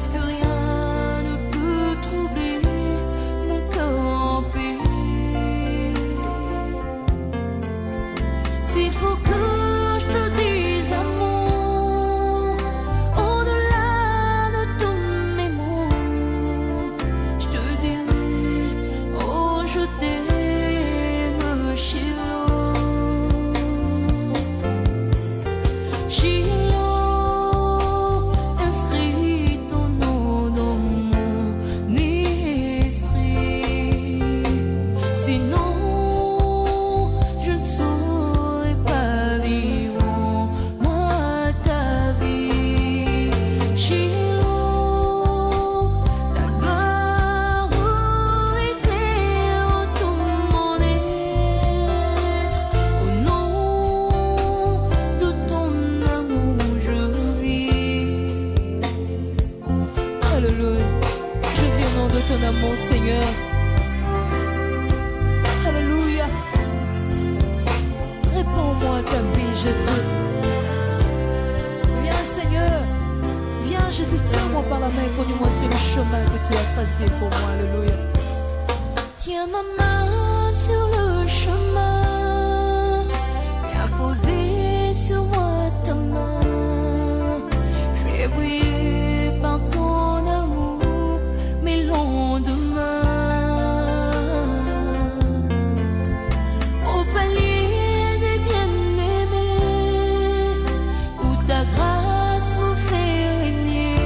presque rien ne peut troubler mon cœur en paix. S'il faut que je te dise amour, au-delà de tous mes mots, je te dirai, oh je t'aime, Chilo. Chilo, inscris ton nom dans mon esprit, sinon je ne saurais pas vivre moi ta vie. Chilo, ta gloire éclaire tout mon être. Au nom de ton amour je vis. Alléluia, je vis au nom de ton amour, Seigneur. Alléluia. Réponds-moi ta vie, Jésus. Viens, Seigneur. Viens, Jésus, tiens-moi par la main, conduis-moi sur le chemin que tu as tracé pour moi. Alléluia. Tiens ma main sur le chemin, viens poser sur moi ta main. Fais briller par ton amour mes lendemains. Au palier des bien-aimés, où ta grâce me fait régner,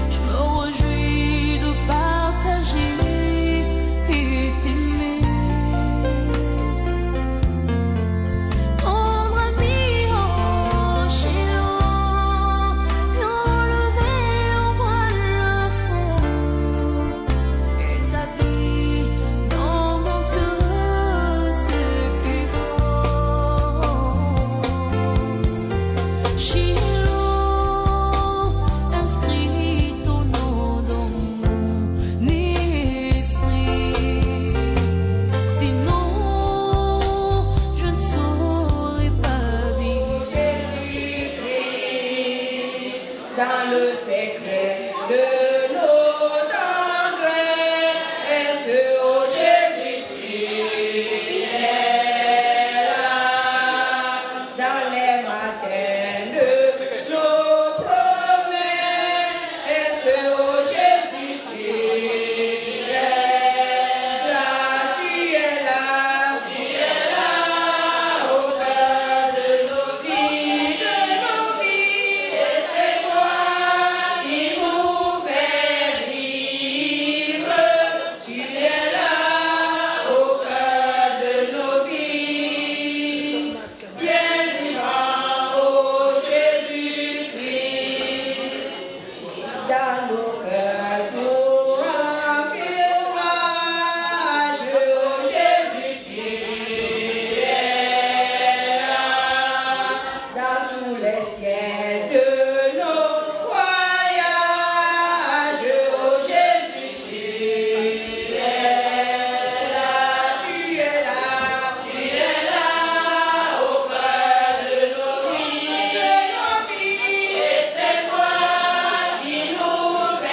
je me réjouis de partager et t'aimer. Tendre ami, oh Chilo, viens lever en moi le fond, établis dans mon cœur ce qu'il faut. Chilo, inscris ton nom dans mon esprit, sinon je ne saurais pas vivre. Jésus-Christ, dans le secret de nos tendresses, oh Jésus, tu es là. Dans les matins de nos promesses, oh Jésus, tu es là. Tu es là, au cœur de nos vies, et c'est toi qui nous fais vivre. Tu es là, au cœur de nos vies, bien vivant, oh Jésus-Christ, dans nos cœurs nous remplis ouvrage, oh Jésus, tu es là, dans tous les ciels de nos voyages, oh Jésus, tu es là, tu es là, au cœur de nos vies, et c'est toi qui nous fais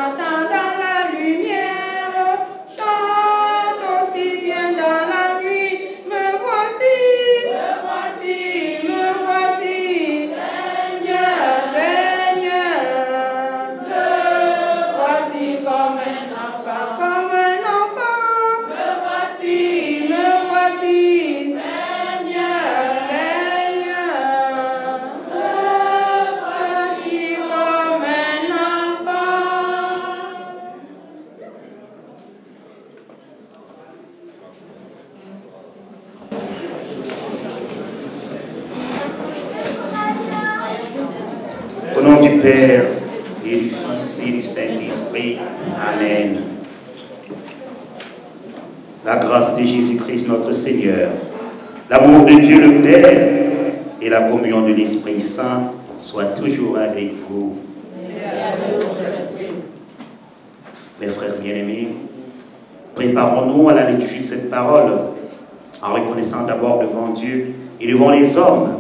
J'entends dans la lumière, chante aussi bien dans la nuit. Me voici, me voici, me voici, Seigneur, Seigneur. Me voici comme un enfant, comme un enfant. Me voici, Seigneur, Seigneur. Me voici comme un enfant. Au nom du Père, et du Fils et du Saint-Esprit. Amen. La grâce de Jésus-Christ notre Seigneur, l'amour de Dieu le Père et la communion de l'Esprit Saint soient toujours avec vous. Mes frères bien-aimés, préparons-nous à la lecture de cette parole en reconnaissant d'abord devant Dieu et devant les hommes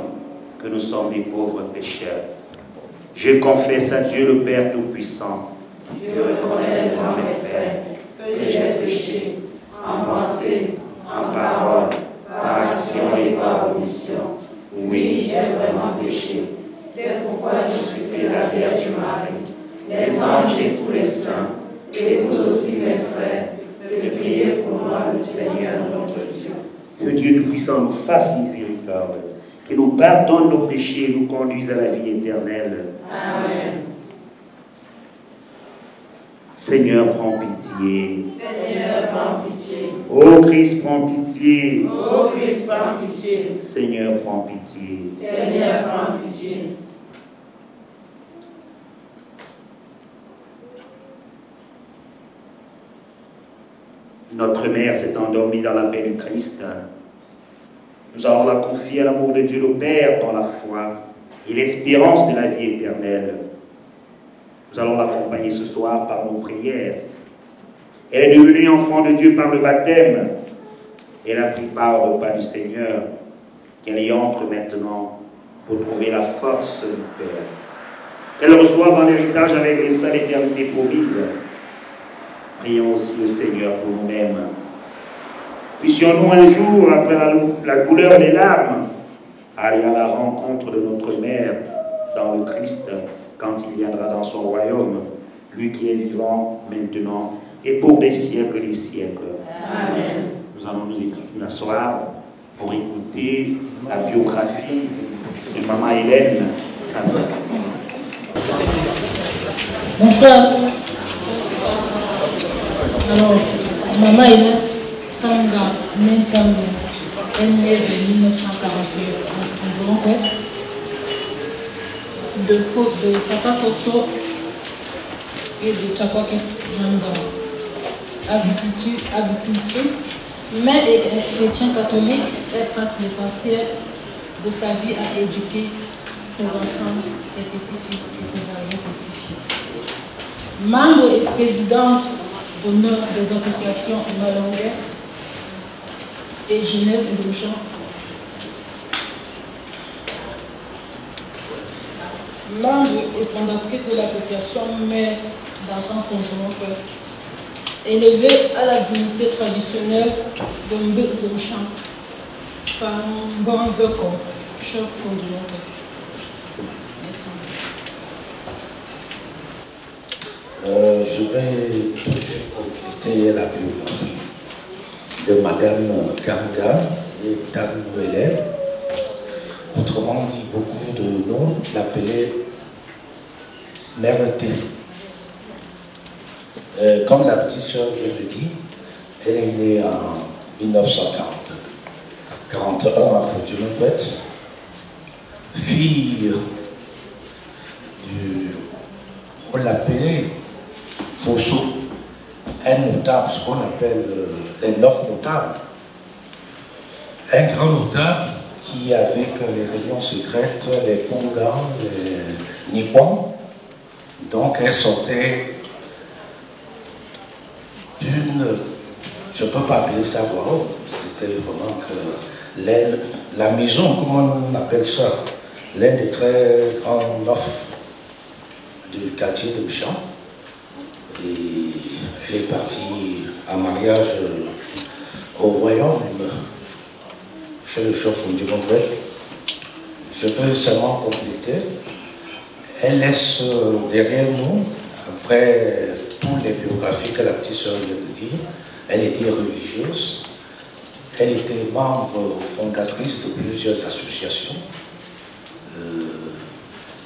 que nous sommes des pauvres pécheurs. Je confesse à Dieu le Père Tout-Puissant. Je reconnais devant mes frères que j'ai péché en pensée, en parole, par action et par omission. Oui, j'ai vraiment péché. C'est pourquoi je supplie la Vierge Marie, les anges et tous les saints, et vous aussi mes frères, de prier pour moi le Seigneur notre Dieu. Que Dieu Tout-Puissant nous fasse miséricorde, qu'il nous pardonne nos péchés et nous conduise à la vie éternelle. Amen. Seigneur, prends pitié. Seigneur, prends pitié. Ô Christ, prends pitié. Ô Christ, prends pitié. Seigneur, prends pitié. Seigneur, prends pitié. Notre mère s'est endormie dans la paix du Christ. Nous allons la confier à l'amour de Dieu le Père dans la foi et l'espérance de la vie éternelle. Nous allons l'accompagner ce soir par nos prières. Elle est devenue enfant de Dieu par le baptême. Elle a pris part au repas du Seigneur. Qu'elle y entre maintenant pour trouver la force du Père. Qu'elle reçoive en héritage avec les saints l'éternité promise. Prions aussi le Seigneur pour nous-mêmes. Puissions-nous un jour, après la douleur des larmes, aller à la rencontre de notre Mère dans le Christ, quand il viendra dans son royaume, lui qui est vivant maintenant et pour des siècles des siècles. Amen. Nous allons nous asseoir pour écouter la biographie de Maman Hélène. Bonsoir. Alors, Maman Hélène Tanga Nentambo, elle est née en 1948 en Djouankwet, de Papa Kosso et de Tchakwake Nanga. Agricultrice, mère et chrétien catholique, elle passe l'essentiel de sa vie à éduquer ses enfants, ses petits-fils et ses arrière-petits-fils. Membre et présidente d'honneur des associations Malongue et Jeunesse de Douchan. Membre et fondatrice de l'association Mère d'enfants Fondjomonque. Élevée à la dignité traditionnelle de Mbé Douchan par Banzoko, chef Fondjomonque. Merci. Je vais tout de suite compléter la biographie de Madame Kanga et Dame Hélène. Autrement dit, beaucoup de nous l'appelaient Mère T. Comme la petite sœur vient de dire, elle est née en 1941 à Fondjomonque, fille du, on l'appelait Fosso, un notable, ce qu'on appelle les 9 notables. Un grand notable qui, avec les réunions secrètes, les Konga, les Nippons, donc elle sortait d'une, je ne peux pas appeler ça wow, c'était vraiment que la maison, comment on appelle ça, l'un des très grands nofs du quartier de Bichamp. et elle est partie en mariage au royaume chez le chef du Congrès. Je peux seulement compléter. Elle laisse derrière nous, après toutes les biographies que la petite sœur vient de dire, elle était religieuse, elle était membre fondatrice de plusieurs associations,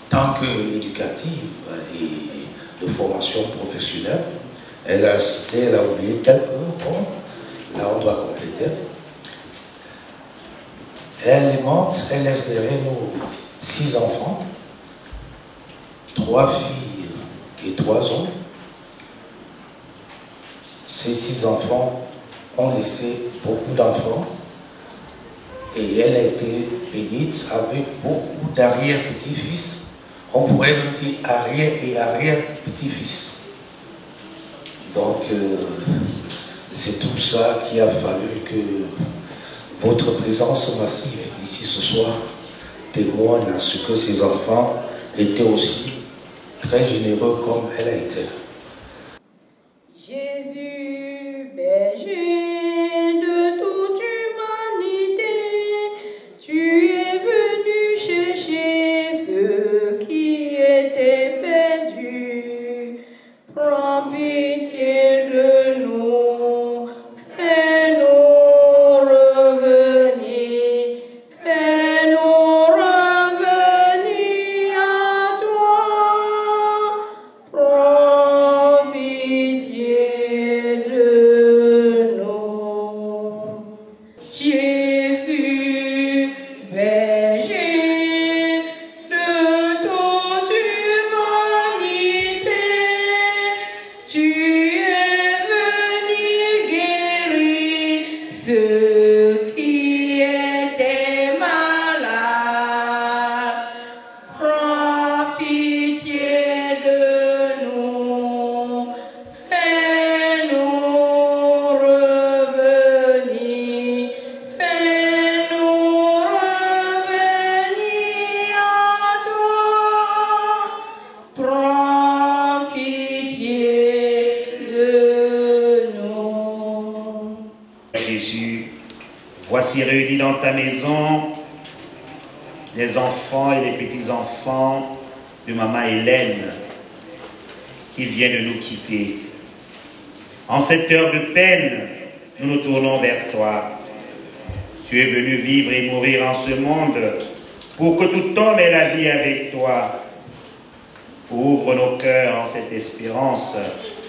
tant qu'éducative et de formation professionnelle. Elle a cité, elle a oublié quelques, bon, là on doit compléter. Elle est morte, elle laisse derrière nous 6 enfants, 3 filles et 3 hommes. Ces 6 enfants ont laissé beaucoup d'enfants et elle a été bénite avec beaucoup d'arrière-petits-fils. On pourrait même dire arrière et arrière-petits-fils. Donc, c'est tout ça qui a fallu que votre présence massive ici ce soir témoigne à ce que ces enfants étaient aussi très généreux comme elle a été. Jésus, berger de toute humanité, tu es venu chercher ceux qui étaient perdus. Prends pitié de nous, fais-nous revenir, fais-nous revenir à toi. Prends pitié de nous. Jésus, berger de toute humanité, tu es venu guérir ceux qui étaient malades. Prends pitié de nous, fais-nous revenir, fais-nous revenir à toi. Prends pitié de nous. Jésus, voici réunis dans ta maison les enfants et les petits-enfants de maman Hélène qui viennent de nous quitter. En cette heure de peine, nous nous tournons vers toi. Tu es venu vivre et mourir en ce monde pour que tout homme ait la vie avec toi. Ouvre nos cœurs en cette espérance,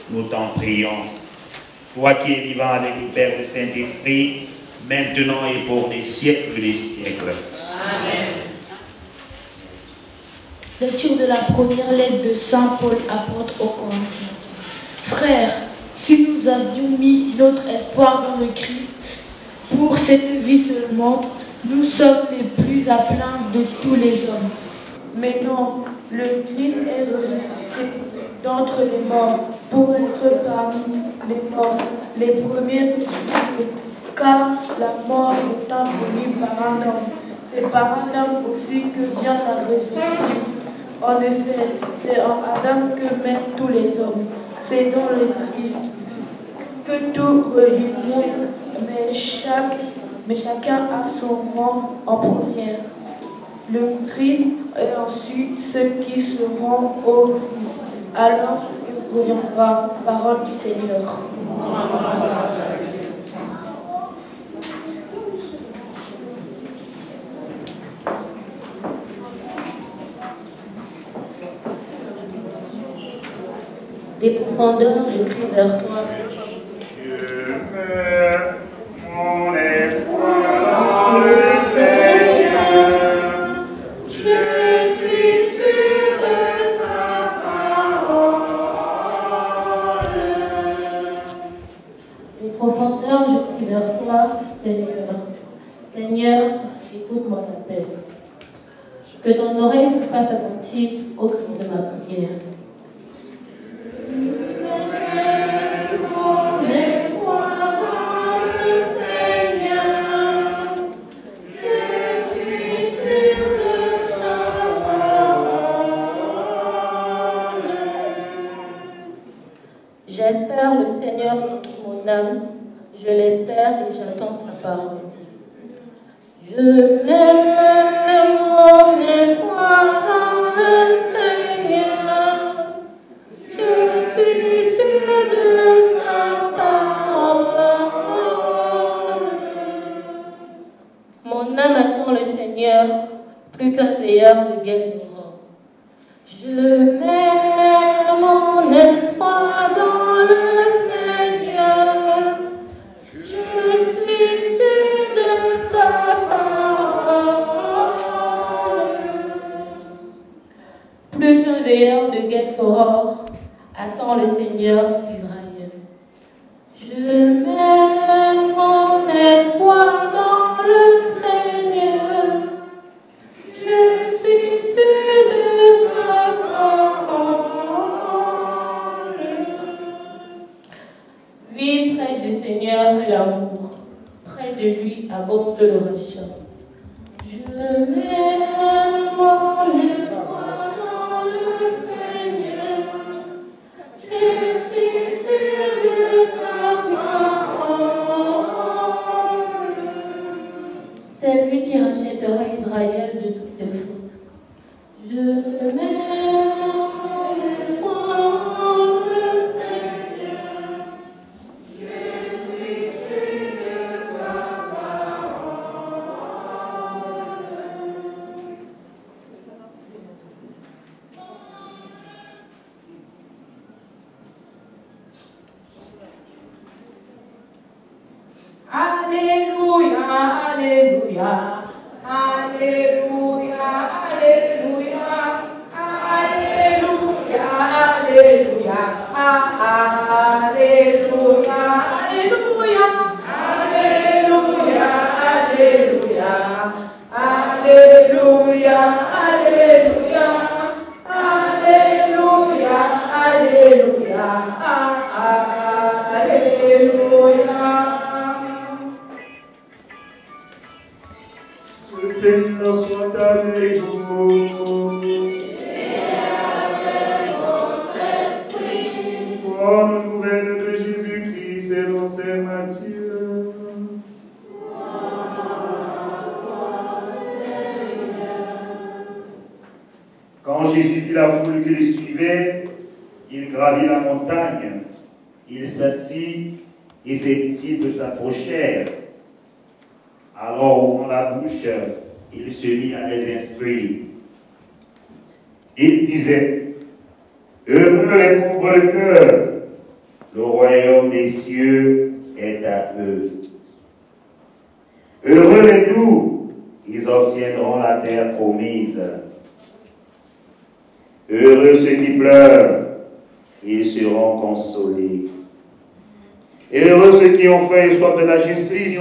nous t'en prions. Toi qui es vivant avec le Père, le Saint-Esprit, maintenant et pour les siècles des siècles. Amen. Lecture de la première lettre de Saint Paul apôtre aux Corinthiens. Frères, si nous avions mis notre espoir dans le Christ pour cette vie seulement, nous sommes les plus à plaindre de tous les hommes. Mais non, le Christ est ressuscité d'entre les morts pour être parmi les morts, les premiers ressuscités. Car la mort est intervenue par un homme. C'est par un homme aussi que vient la résurrection. En effet, c'est en Adam que meurent tous les hommes. C'est dans le Christ que tout revient, mais chacun a son rang en première. Le Christ et ensuite ceux qui seront au Christ. Alors il reviendra, parole du Seigneur. Des profondeurs, je crie vers toi. Je mets mon espoir dans le Seigneur. Je suis sûr de sa parole. Des profondeurs, je crie vers toi, Seigneur. Seigneur, écoute mon appel. Que ton oreille se fasse attentive au cri de ma prière. J'espère le Seigneur pour toute mon âme. Je l'espère et j'attends sa parole. Je mets mon espoir dans le Seigneur. Je suis sûr de sa parole. Mon âme attend le Seigneur plus qu'un veilleur de guerre. Je mets mon espoir dans le Seigneur. Je suis sûr de sa parole. Plus qu'un veilleur de guet-aurore attend le Seigneur Israël. Je mets mon espoir dans le Seigneur. Je suis sûr de sa parole. Oui, près du Seigneur l'amour, près de lui abonde le rachat. Je mets mon espoir dans le Seigneur. Je suis sûr de sa parole. C'est lui qui rachètera Israël de toutes ses fautes. Je mets mon espoir dans le Seigneur. Je suis sûr de sa parole. Alléluia, Alléluia, Alléluia, Alléluia, Alléluia, Alléluia, Alléluia, Alléluia, Alléluia, Alléluia, Alléluia, Alléluia, Alléluia, Alléluia, Alléluia. Le Seigneur soit avec vous. Et avec votre esprit. Bonne nouvelle de Jésus-Christ selon saint Matthieu. Quand Jésus vit la foule qui le suivait, il gravit la montagne. Il s'assit et ses disciples s'approchèrent. Alors, ouvrant la bouche, il se mit à les instruire. Il disait, heureux les pauvres de cœur, le royaume des cieux est à eux. Heureux les doux, ils obtiendront la terre promise. Heureux ceux qui pleurent, ils seront consolés. Heureux ceux qui ont faim et soif de la justice,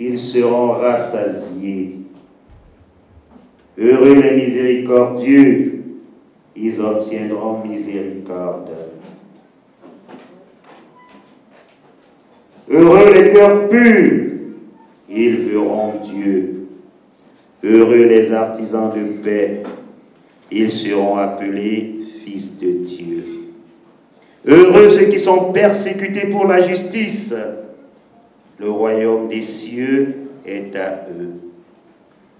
ils seront rassasiés. Heureux les miséricordieux, ils obtiendront miséricorde. Heureux les cœurs purs, ils verront Dieu. Heureux les artisans de paix, ils seront appelés fils de Dieu. Heureux ceux qui sont persécutés pour la justice, le royaume des cieux est à eux.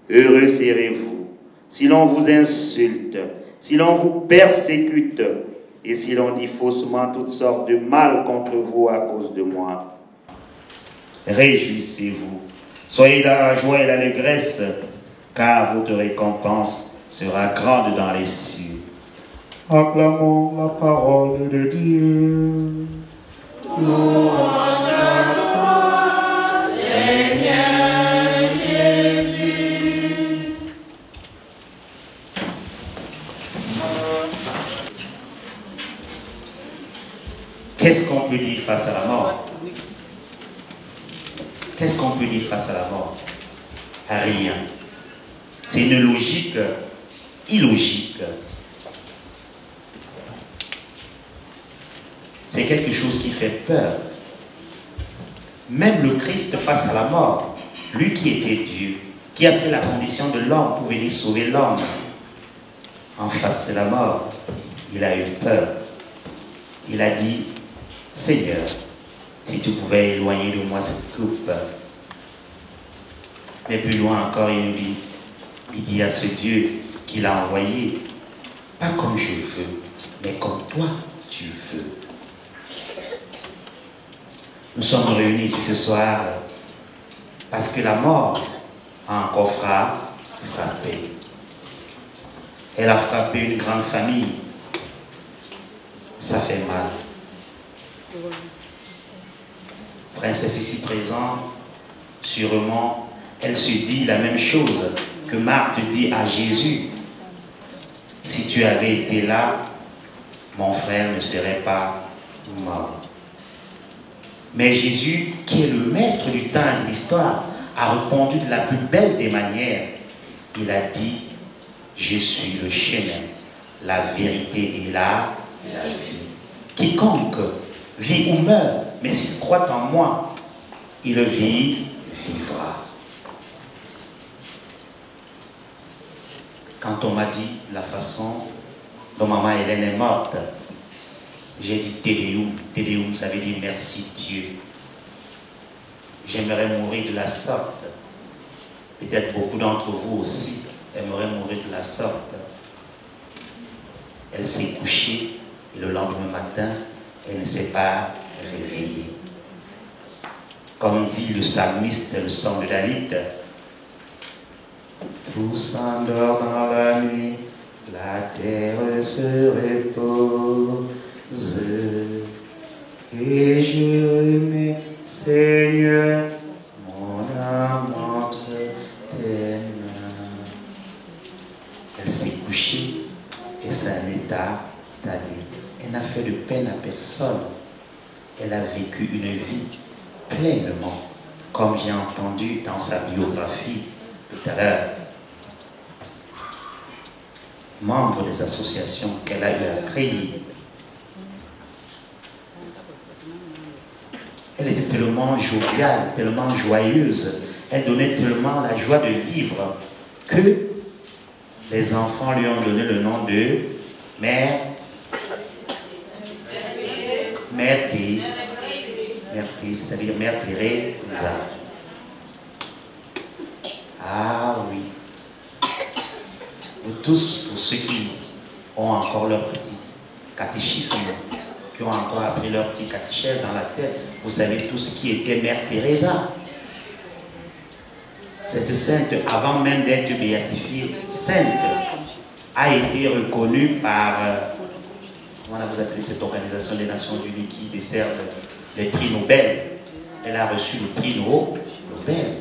Heureux serez-vous si l'on vous insulte, si l'on vous persécute et si l'on dit faussement toutes sortes de mal contre vous à cause de moi. Réjouissez-vous, soyez dans la joie et l'allégresse, car votre récompense sera grande dans les cieux. Acclamons la parole de Dieu. Gloire à toi, Seigneur Jésus. Qu'est-ce qu'on peut dire face à la mort? Qu'est-ce qu'on peut dire face à la mort? Rien. C'est une logique illogique. C'est quelque chose qui fait peur. Même le Christ face à la mort, lui qui était Dieu, qui a pris la condition de l'homme pour venir sauver l'homme, en face de la mort, il a eu peur. il a dit, Seigneur, si tu pouvais éloigner de moi cette coupe. Mais plus loin encore, il dit à ce Dieu qui l'a envoyé, pas comme je veux, mais comme toi tu veux. Nous sommes réunis ici ce soir parce que la mort a encore frappé. Elle a frappé une grande famille. Ça fait mal. Princesse ici présente, sûrement, elle se dit la même chose que Marthe dit à Jésus. Si tu avais été là, mon frère ne serait pas mort. Mais Jésus, qui est le maître du temps et de l'histoire, a répondu de la plus belle des manières. Il a dit, je suis le chemin, la vérité et la vie. Quiconque vit ou meurt, mais s'il croit en moi, il vivra. Quand on m'a dit la façon dont maman Hélène est morte, j'ai dit Tédéum. Tédéum, ça veut dire merci Dieu. J'aimerais mourir de la sorte. Peut-être beaucoup d'entre vous aussi aimeraient mourir de la sorte. Elle s'est couchée et le lendemain matin, elle ne s'est pas réveillée. Comme dit le psalmiste, le psaume de David, tout s'endort dans la nuit, la terre se repose, et je remets, Seigneur, mon âme entre tes mains. Elle s'est couchée et ça n'est pas allé. Elle n'a fait de peine à personne. Elle a vécu une vie pleinement, comme j'ai entendu dans sa biographie tout à l'heure. Membre des associations qu'elle a eu à créer. Elle était tellement joviale, tellement joyeuse. Elle donnait tellement la joie de vivre que les enfants lui ont donné le nom de Mère T, c'est-à-dire Mère Teresa. Ah oui. Vous tous, pour ceux qui ont encore leur petit catéchisme, qui ont encore appris leur petit catéchèse dans la tête, vous savez tous qui était Mère Teresa. Cette sainte, avant même d'être béatifiée, sainte, a été reconnue par, comment vous appelez cette organisation des Nations Unies qui dessert les prix Nobel. Elle a reçu le prix Nobel.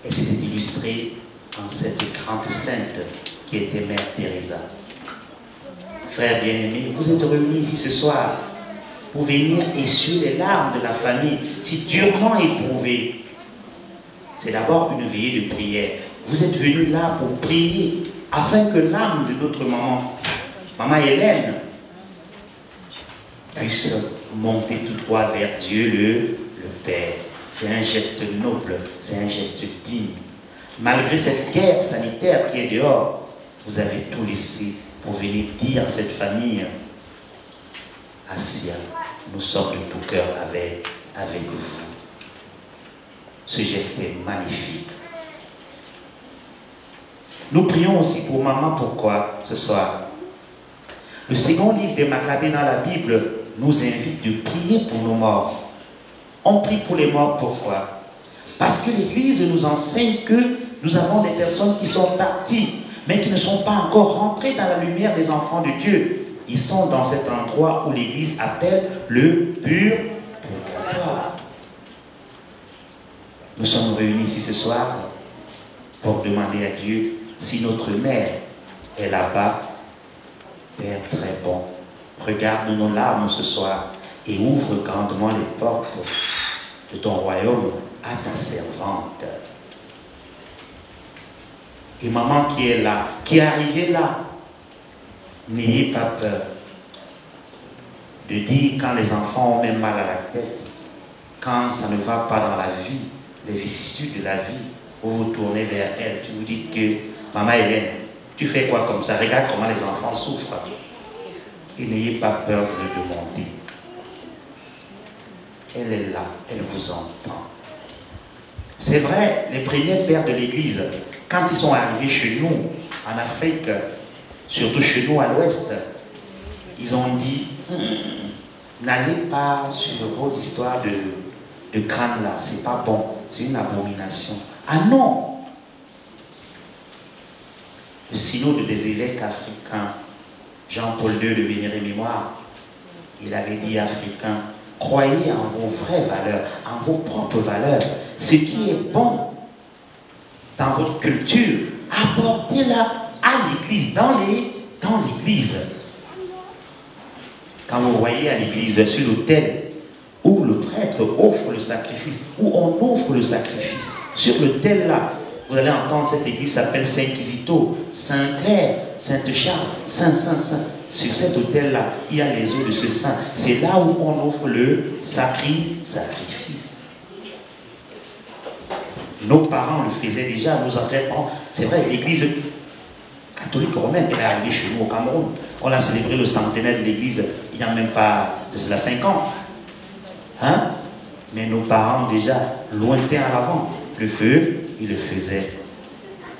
Et c'était illustré en cette grande sainte qui était Mère Teresa. Frères bien-aimés, vous êtes réunis ici ce soir pour venir essuyer les larmes de la famille si durement éprouvée. C'est d'abord une veillée de prière. Vous êtes venus là pour prier afin que l'âme de notre maman Hélène, puisse monter tout droit vers Dieu le Père. C'est un geste noble, c'est un geste digne. Malgré cette guerre sanitaire qui est dehors, vous avez tout laissé pour venir dire à cette famille, Assia, nous sommes de tout cœur avec vous. Ce geste est magnifique. Nous prions aussi pour maman. Pourquoi ce soir? Le second livre des Maccabées dans la Bible nous invite de prier pour nos morts. On prie pour les morts, pourquoi? Parce que l'Église nous enseigne que nous avons des personnes qui sont parties, mais qui ne sont pas encore rentrées dans la lumière des enfants de Dieu. Ils sont dans cet endroit où l'Église appelle le purgatoire. Nous sommes réunis ici ce soir pour demander à Dieu si notre mère est là-bas. Père très bon, regarde nos larmes ce soir et ouvre grandement les portes de ton royaume à ta servante. Et maman qui est là, qui est arrivée là, n'ayez pas peur de dire quand les enfants ont même mal à la tête, quand ça ne va pas dans la vie, les vicissitudes de la vie, vous vous tournez vers elle, tu vous dites que maman Hélène, Tu fais quoi comme ça? Regarde comment les enfants souffrent. Et n'ayez pas peur de le demander. Elle est là, elle vous entend. C'est vrai, les premiers pères de l'Église, quand ils sont arrivés chez nous, en Afrique, surtout chez nous à l'Ouest, ils ont dit, n'allez pas sur vos histoires de crâne là, c'est pas bon, c'est une abomination. Ah non! Le synode des évêques africains, Jean-Paul II, le vénéré mémoire, il avait dit Africains, croyez en vos vraies valeurs, en vos propres valeurs. Ce qui est bon dans votre culture, apportez-la à l'église, dans l'église. Quand vous voyez à l'église, sur l'autel, où le prêtre offre le sacrifice, où on offre le sacrifice, sur l'autel là, vous allez entendre cette église s'appelle Saint-Quisito, Saint-Claire, Sainte-Charles, Saint. Sur cet autel-là, il y a les os de ce saint. C'est là où on offre le sacrifice. Nos parents le faisaient déjà, nos ancêtres. C'est vrai, l'église catholique romaine, elle est arrivée chez nous au Cameroun. On a célébré le centenaire de l'église il n'y a même pas de cela 5 ans. Hein? Mais nos parents déjà, lointains à l'avant, le feu, ils le faisaient.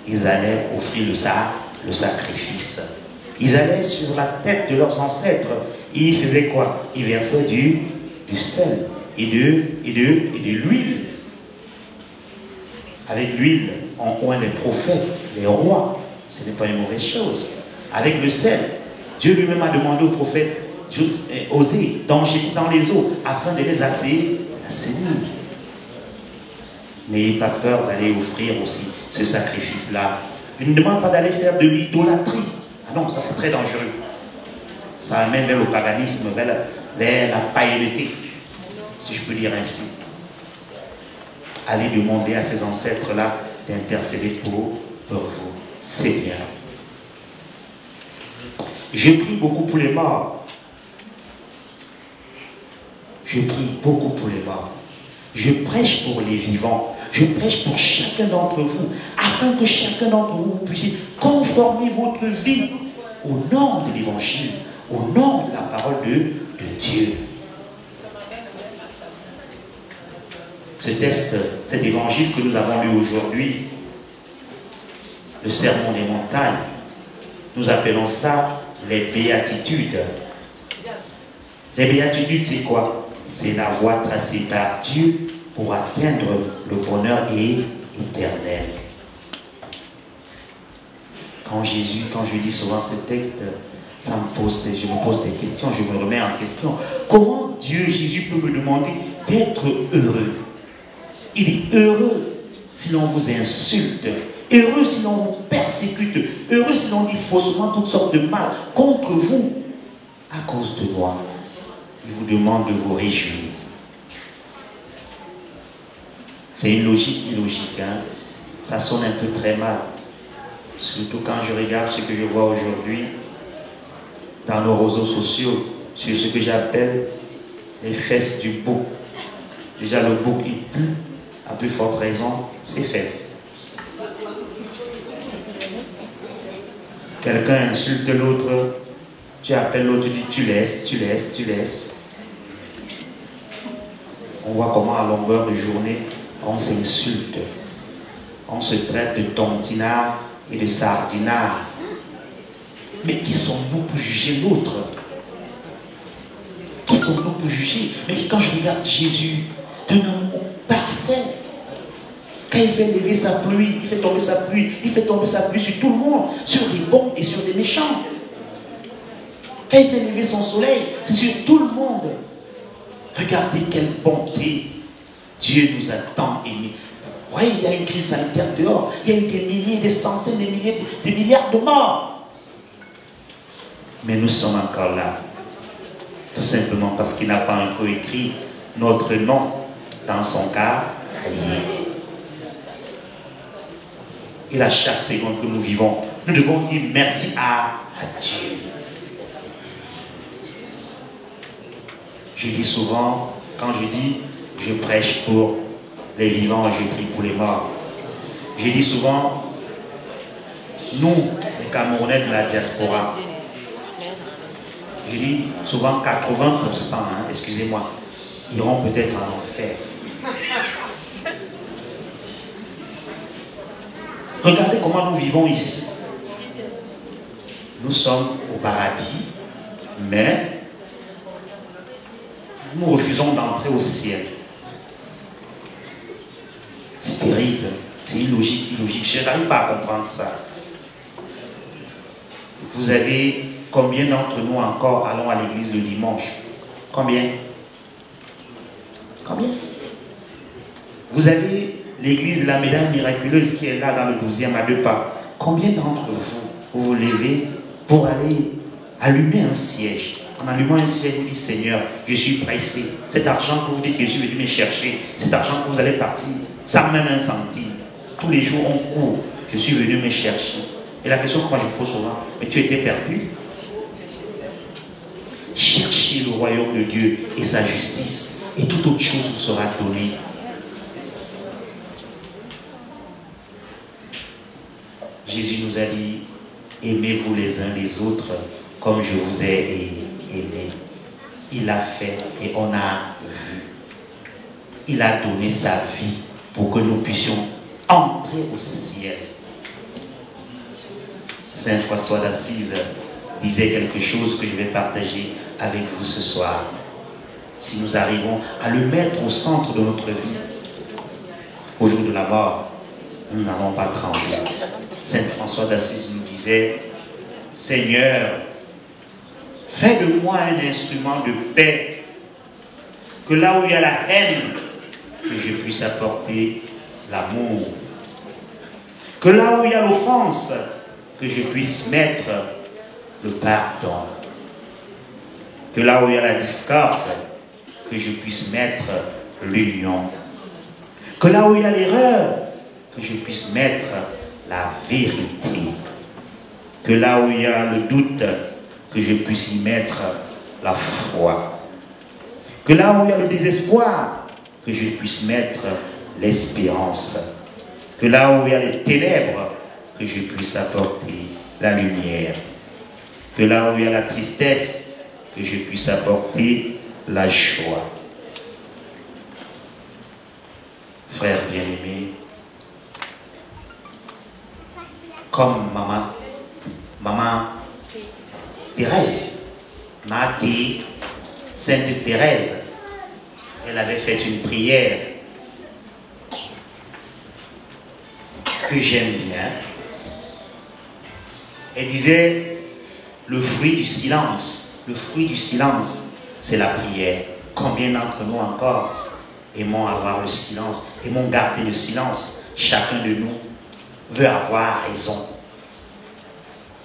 Ils allaient offrir le sacrifice. Ils allaient sur la tête de leurs ancêtres. Et ils faisaient quoi? Ils versaient du sel et de l'huile. Avec l'huile, on oint les prophètes, les rois. Ce n'est pas une mauvaise chose. Avec le sel, Dieu lui-même a demandé aux prophètes Osée d'en jeter dans les eaux afin de les assainir. N'ayez pas peur d'aller offrir aussi ce sacrifice-là. Il ne demande pas d'aller faire de l'idolâtrie. Ah non, ça c'est très dangereux. Ça amène vers le paganisme, vers la païenneté, si je peux dire ainsi. Allez demander à ces ancêtres-là d'intercéder pour vous. C'est bien. Je prie beaucoup pour les morts. Je prie beaucoup pour les morts. Je prêche pour les vivants. Je prêche pour chacun d'entre vous, afin que chacun d'entre vous puissiez conformer votre vie au nom de l'évangile, au nom de la parole de Dieu. Cet évangile que nous avons lu aujourd'hui, le sermon des montagnes, nous appelons ça les béatitudes. Les béatitudes, c'est quoi? C'est la voie tracée par Dieu pour atteindre le bonheur éternel. Quand je lis souvent ce texte, je me pose des questions, je me remets en question. Comment Dieu, Jésus, peut me demander d'être heureux? Il est heureux si l'on vous insulte, heureux si l'on vous persécute, heureux si l'on dit faussement toutes sortes de mal contre vous à cause de moi. Il vous demande de vous réjouir. C'est une logique illogique, hein? Ça sonne un peu très mal. Surtout quand je regarde ce que je vois aujourd'hui dans nos réseaux sociaux, sur ce que j'appelle les fesses du bouc. Déjà le bouc il pue, à plus forte raison, ses fesses. Quelqu'un insulte l'autre, tu appelles l'autre, tu dis tu laisses. On voit comment à longueur de journée, on s'insulte. On se traite de tontinard et de sardinard. Mais qui sommes-nous pour juger l'autre? Qui sommes-nous pour juger? Mais quand je regarde Jésus, d'un amour parfait, quand il fait lever sa pluie, il fait tomber sa pluie, sur tout le monde, sur les bons et sur les méchants. Quand il fait lever son soleil, c'est sur tout le monde. Regardez quelle bonté. Dieu nous a tant aimés. Vous voyez, il y a une crise sanitaire dehors. Il y a eu des milliers, des centaines, des milliers, des milliards de morts. Mais nous sommes encore là. Tout simplement parce qu'il n'a pas encore écrit notre nom dans son cahier. Et à chaque seconde que nous vivons, nous devons dire merci à Dieu. Je dis souvent, quand je dis je prêche pour les vivants, je prie pour les morts. Je dis souvent, nous, les Camerounais de la diaspora, je dis souvent 80%, excusez-moi, iront peut-être en enfer. Regardez comment nous vivons ici. Nous sommes au paradis, mais nous refusons d'entrer au ciel. C'est terrible, c'est illogique. Je n'arrive pas à comprendre ça. Vous avez combien d'entre nous encore allons à l'église le dimanche? Combien? Vous avez l'église de la médaille miraculeuse qui est là dans le 12e à 2 pas. Combien d'entre vous levez pour aller allumer un siège? En allumant un siège, vous dites Seigneur, je suis pressé. Cet argent que vous dites que je suis venu me chercher, cet argent que vous allez partir, sans même un centime. Tous les jours on court, je suis venu me chercher. Et la question que moi je pose souvent, mais tu étais perdu? Cherchez le royaume de Dieu et sa justice, et toute autre chose vous sera donnée. Jésus nous a dit, aimez-vous les uns les autres comme je vous ai aimé. Il l'a fait et on a vu. Il a donné sa vie pour que nous puissions entrer au ciel. Saint François d'Assise disait quelque chose que je vais partager avec vous ce soir. Si nous arrivons à le mettre au centre de notre vie, au jour de la mort, nous n'allons pas trembler. Saint François d'Assise nous disait, Seigneur, fais de moi un instrument de paix, que là où il y a la haine, que je puisse apporter l'amour, que là où il y a l'offense, que je puisse mettre le pardon, que là où il y a la discorde, que je puisse mettre l'union, que là où il y a l'erreur, que je puisse mettre la vérité, que là où il y a le doute, que je puisse y mettre la foi, que là où il y a le désespoir, que je puisse mettre l'espérance, que là où il y a les ténèbres, que je puisse apporter la lumière, que là où il y a la tristesse, que je puisse apporter la joie. Frères bien-aimés, comme maman Thérèse m'a dit, Sainte Thérèse, elle avait fait une prière que j'aime bien. Elle disait, le fruit du silence, c'est la prière. Combien d'entre nous encore aimons avoir le silence, aimons garder le silence? Chacun de nous veut avoir raison.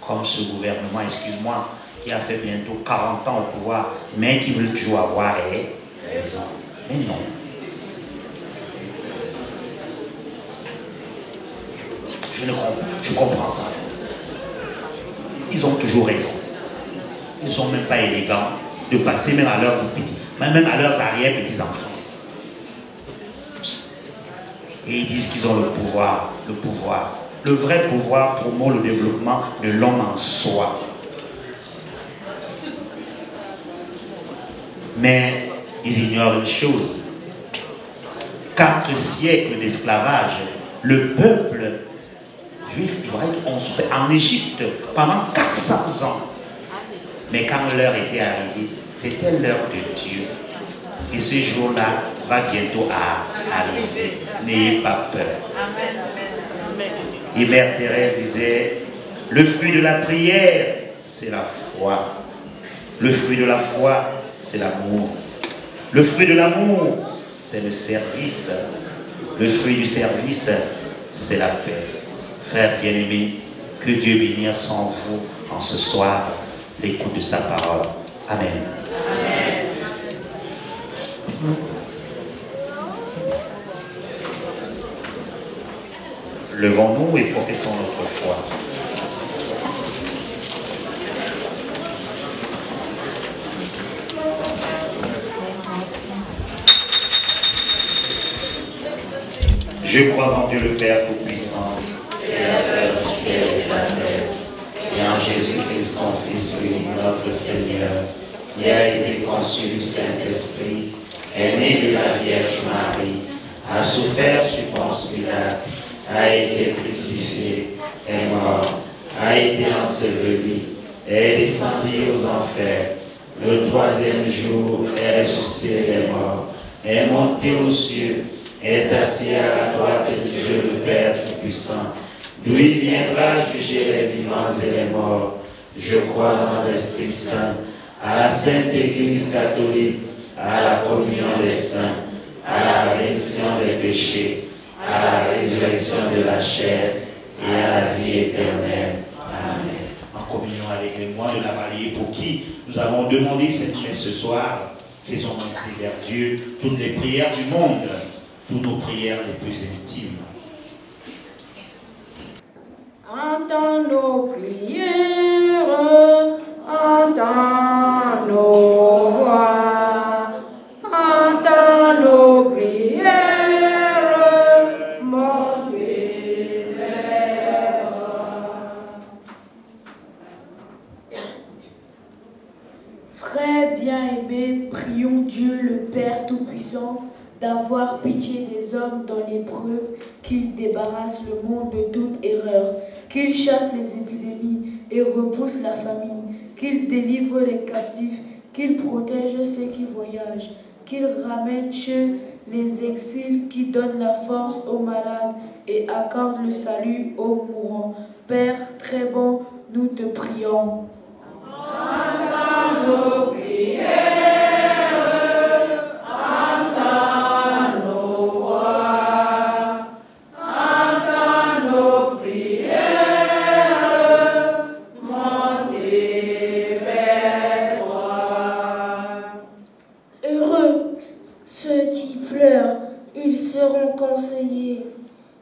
Comme ce gouvernement, excuse-moi, qui a fait bientôt 40 ans au pouvoir, mais qui veut toujours avoir raison. Mais non. Je comprends pas. Ils ont toujours raison. Ils ne sont même pas élégants de passer même à leurs petits, même à leurs arrière-petits-enfants. Et ils disent qu'ils ont le pouvoir. Le vrai pouvoir promeut le développement de l'homme en soi. Mais ils ignorent une chose. 4 siècles d'esclavage, le peuple juif ont souffert en Égypte pendant 400 ans. Mais quand l'heure était arrivée, c'était l'heure de Dieu. Et ce jour-là va bientôt arriver. N'ayez pas peur. Et Mère Thérèse disait, le fruit de la prière, c'est la foi. Le fruit de la foi, c'est l'amour. Le fruit de l'amour, c'est le service. Le fruit du service, c'est la paix. Frères bien-aimés, que Dieu bénisse en vous en ce soir l'écoute de sa parole. Amen. Amen. Levons-nous et professons notre foi. Je crois en Dieu le Père Tout-Puissant, Créateur du ciel et de la terre, son Fils unique, notre Seigneur, qui a été conçu du Saint-Esprit, est né de la Vierge Marie, a souffert sur Ponce Pilate, a été crucifié, est mort, a été enseveli, est descendu aux enfers. Le troisième jour est ressuscité des morts, est monté aux cieux, est assis à la droite de Dieu le Père Tout-Puissant, d'où il viendra juger les vivants et les morts. Je crois en l'Esprit Saint, à la Sainte Église catholique, à la communion des saints, à la rémission des péchés, à la résurrection de la chair et à la vie éternelle. Amen. En communion avec les moines de la Marie, pour qui nous avons demandé cette messe ce soir, faisons monter vers Dieu toutes les prières du monde, toutes nos prières les plus intimes. Entends nos prières, entends nos voix, entends nos prières, mon Dieu. Frères bien-aimés, prions Dieu le Père Tout-Puissant d'avoir pitié des hommes dans l'épreuve, qu'il débarrasse le monde de toute erreur, qu'il chasse les épidémies et repousse la famine, qu'il délivre les captifs, qu'il protège ceux qui voyagent, qu'il ramène chez les exils, qui donne la force aux malades et accorde le salut aux mourants. Père très bon, nous te prions. Entends nos prières.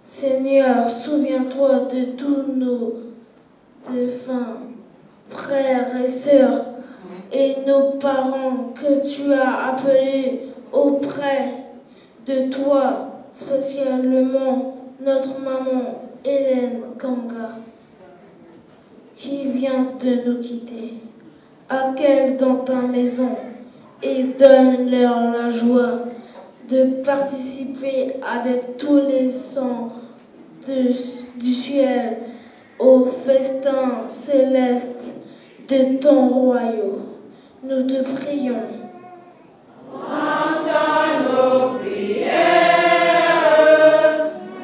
Seigneur, souviens-toi de tous nos défunts, frères et sœurs, et nos parents que tu as appelés auprès de toi, spécialement notre maman Hélène Kanga, qui vient de nous quitter. Accueille dans ta maison et donne-leur la joie de participer avec tous les saints du ciel au festin céleste de ton royaume. Nous te prions. Entends nos prières,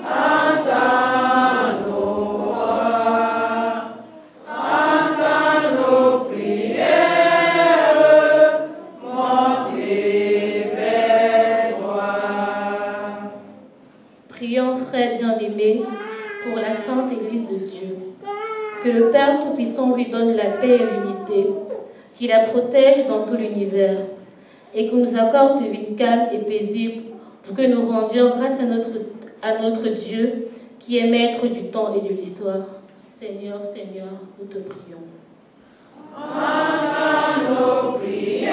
entends nos voix, entends nos prières, mon Dieu, toi. Prions, frères bien-aimés, pour la Sainte Église de Dieu. Que le Père Tout-Puissant lui donne la paix et l'unité, qu'il la protège dans tout l'univers, et qu'il nous accorde une vie calme et paisible pour que nous rendions grâce à notre Dieu, qui est maître du temps et de l'histoire. Seigneur, Seigneur, nous te prions. Entends nos prières,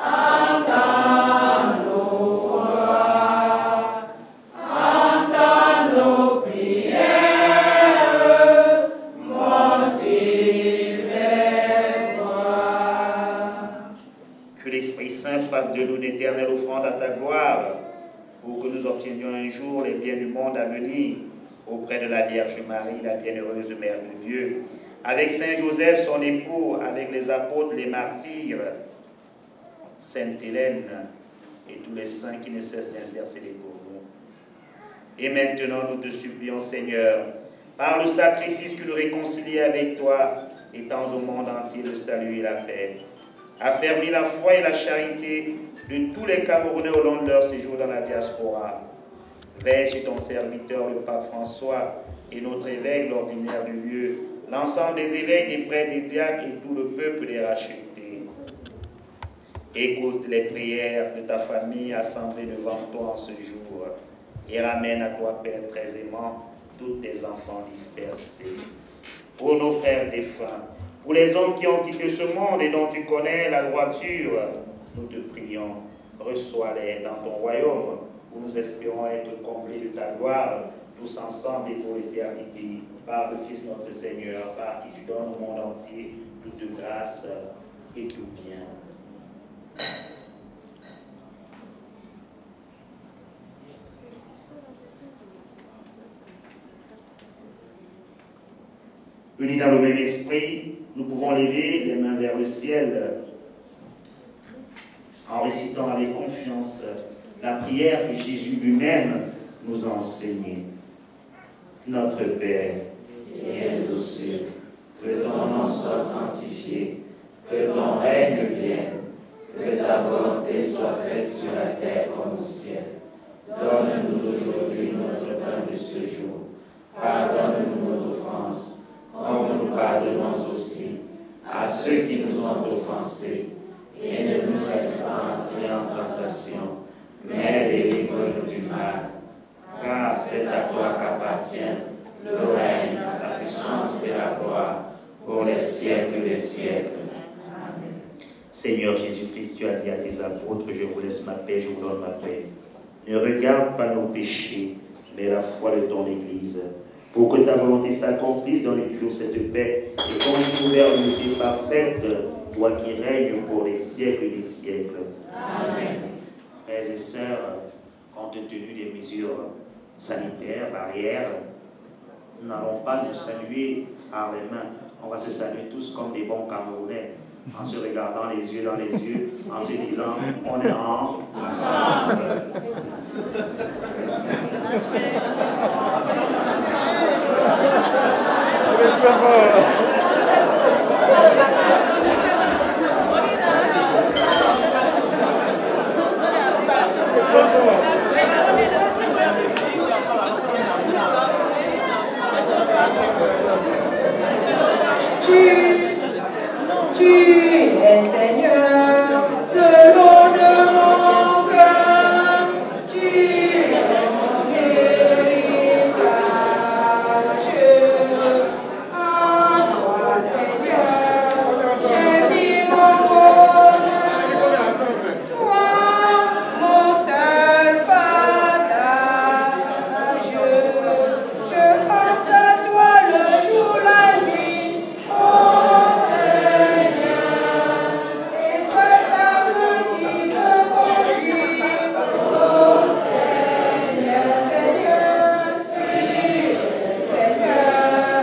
entends nos voix, entends nos prières, mon Dieu, Que l'Esprit Saint fasse de nous d'éternelles offrandes à ta gloire, pour que nous obtenions un jour les biens du monde à venir, auprès de la Vierge Marie, la bienheureuse Mère de Dieu, avec Saint Joseph, son époux, avec les apôtres, les martyrs, Sainte Hélène et tous les saints qui ne cessent d'intercéder pour nous. Et maintenant, nous te supplions, Seigneur, par le sacrifice qui nous réconcilie avec toi, étends au monde entier le salut et la paix. Affermis la foi et la charité de tous les Camerounais au long de leur séjour dans la diaspora. Veille sur ton serviteur, le pape François, et notre évêque, l'ordinaire du lieu, l'ensemble des évêques, des prêtres, des diacres et tout le peuple des rachetés. Écoute les prières de ta famille assemblée devant toi en ce jour et ramène à toi, Père très aimant, tous tes enfants dispersés. Pour nos frères défunts, pour les hommes qui ont quitté ce monde et dont tu connais la droiture, nous te prions, reçois-les dans ton royaume, où nous espérons être comblés de ta gloire, tous ensemble et pour l'éternité, par le Christ notre Seigneur, par qui tu donnes au monde entier toute grâce et tout bien. Unis dans le même esprit, nous pouvons lever les mains vers le ciel en récitant avec confiance la prière que Jésus lui-même nous a enseignée. Notre Père, qui es aux cieux, que ton nom soit sanctifié, que ton règne vienne, que ta volonté soit faite sur la terre comme au ciel. Donne-nous aujourd'hui notre pain de ce jour. Pardonne-nous nos offenses, comme nous pardonnons aussi à ceux qui nous ont offensés. Et ne nous laisse pas entrer en tentation, mais délivre-nous du mal. Car c'est à toi qu'appartient le règne, la puissance et la gloire pour les siècles des siècles. Amen. Seigneur Jésus-Christ, tu as dit à tes apôtres, je vous laisse ma paix, je vous donne ma paix. Ne regarde pas nos péchés, mais la foi de ton Église. Pour que ta volonté s'accomplisse dans les jours cette paix et ton gouvernement parfaite, toi qui règnes pour les siècles des siècles. Amen. Frères et sœurs, compte tenu des mesures sanitaires, barrières, nous n'allons pas nous saluer par les mains. On va se saluer tous comme des bons Camerounais, en se regardant les yeux dans les yeux, en se disant on est ensemble. Tu es Seigneur de l'eau de mon cœur, tu es mon héritage. À toi, Seigneur, j'ai mis mon bonheur, toi, mon seul partage. Je pense à toi le jour, la nuit, oh Seigneur, et c'est ta main qui me conduit, oh Seigneur, Seigneur, Seigneur,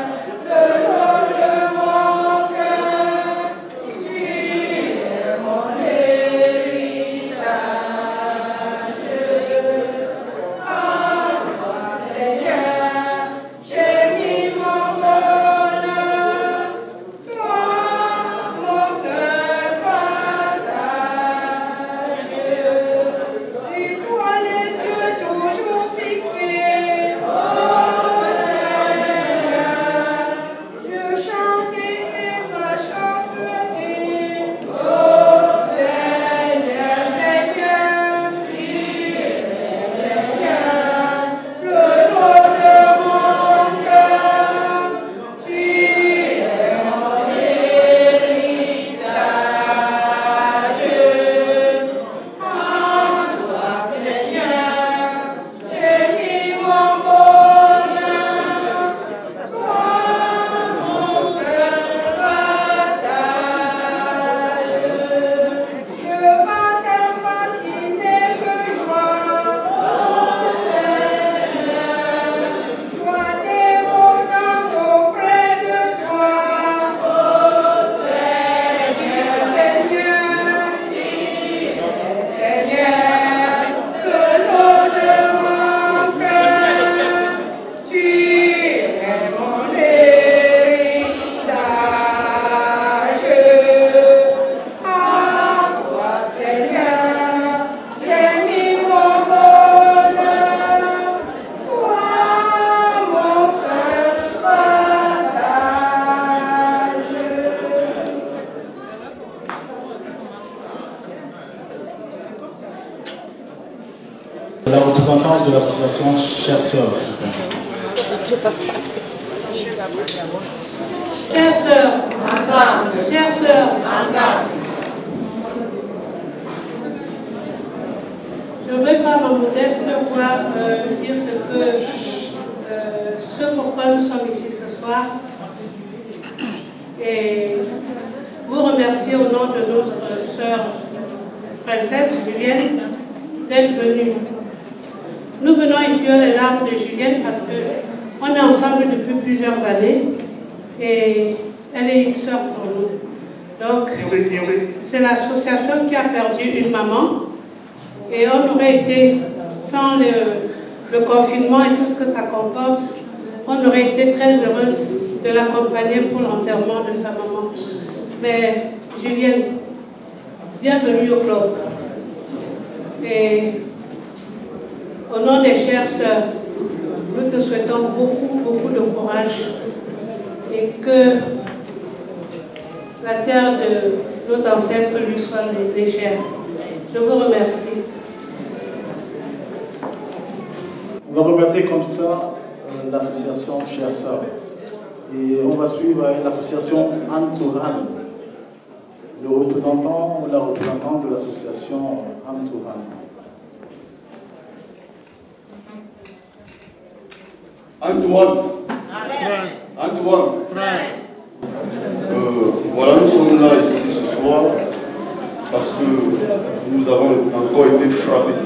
de l'eau de mon cœur, tu es mon héritage. À toi, Seigneur, j'ai mis mon bonheur, toi, mon seul partage. Sur toi les yeux toujours fixés, oh Seigneur, je chantais et ma chanteté, oh Seigneur, Seigneur, Seigneur, le nom de mon cœur, tu es mon héritage. À toi, Seigneur, j'ai mis mon bonheur, toi, mon seul partage. Je vais te fasciner que joie, oh Seigneur, joie débordante auprès de toi, oh Seigneur, Seigneur, Seigneur, le nom de mon cœur, tu es mon héritage. À toi, Seigneur, j'ai mis mon bonheur, toi, mon seul partage. La représentante de l'association Chères Sœurs, s'il vous plaît. Chères sœurs, en garde. Chères sœurs, en garde. Je veux par ma modeste voix dire ce pourquoi nous sommes ici ce soir. soir et vous remercier au nom de notre sœur princesse Julienne d'être venue. Nous venons ici aux larmes de Julienne parce qu'on est ensemble depuis plusieurs années et elle est une sœur pour nous. Donc, c'est l'association qui a perdu une maman et on aurait été, sans le confinement et tout ce que ça comporte, on aurait été très heureuse de l'accompagner pour l'enterrement de sa maman. Mais Julienne, bienvenue au club. Et au nom des chères sœurs, nous te souhaitons beaucoup, beaucoup de courage et que la terre de nos ancêtres lui soit légère. Je vous remercie. On va remercier comme ça l'association Chères Sœurs. Et on va suivre l'association Anne-Touran, le représentant ou la représentante de l'association Anne-Touran. Antoine. Voilà, nous sommes là ici ce soir parce que nous avons encore été frappés.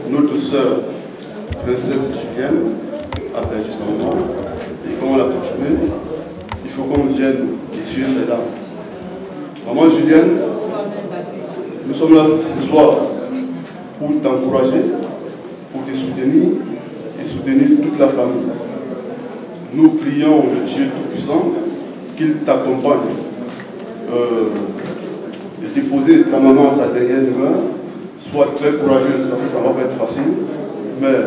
Notre sœur, princesse Julienne, a perdu sa maman. Et comme on l'a coutumé, il faut qu'on vienne essuyer ses larmes. Maman Julienne, nous sommes là ce soir pour t'encourager, pour te soutenir et soutenir toute la famille. Nous prions le Dieu Tout-Puissant qu'il t'accompagne et déposer ta maman à sa dernière demeure. Sois très courageuse parce que ça ne va pas être facile, mais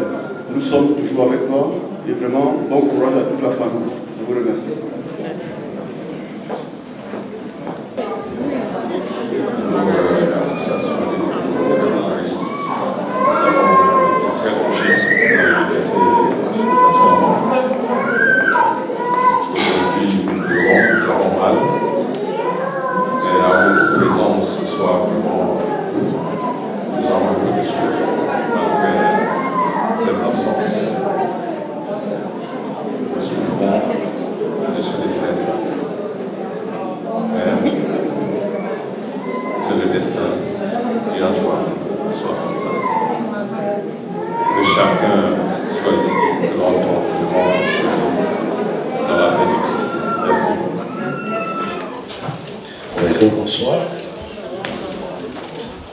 nous sommes toujours avec toi et vraiment bon courage à toute la famille. Je vous remercie. L'association très touchée de ces moments. Aujourd'hui, nous avons mal. Et à votre présence ce soir, vraiment, nous avons un peu de souffle malgré cette absence. Nous souffrons de ce décès. Mais c'est le destin qui a choisi que ce soit comme ça. Que chacun soit ici, longtemps, chez nous, dans la paix de Christ. Merci. Oui, bonsoir.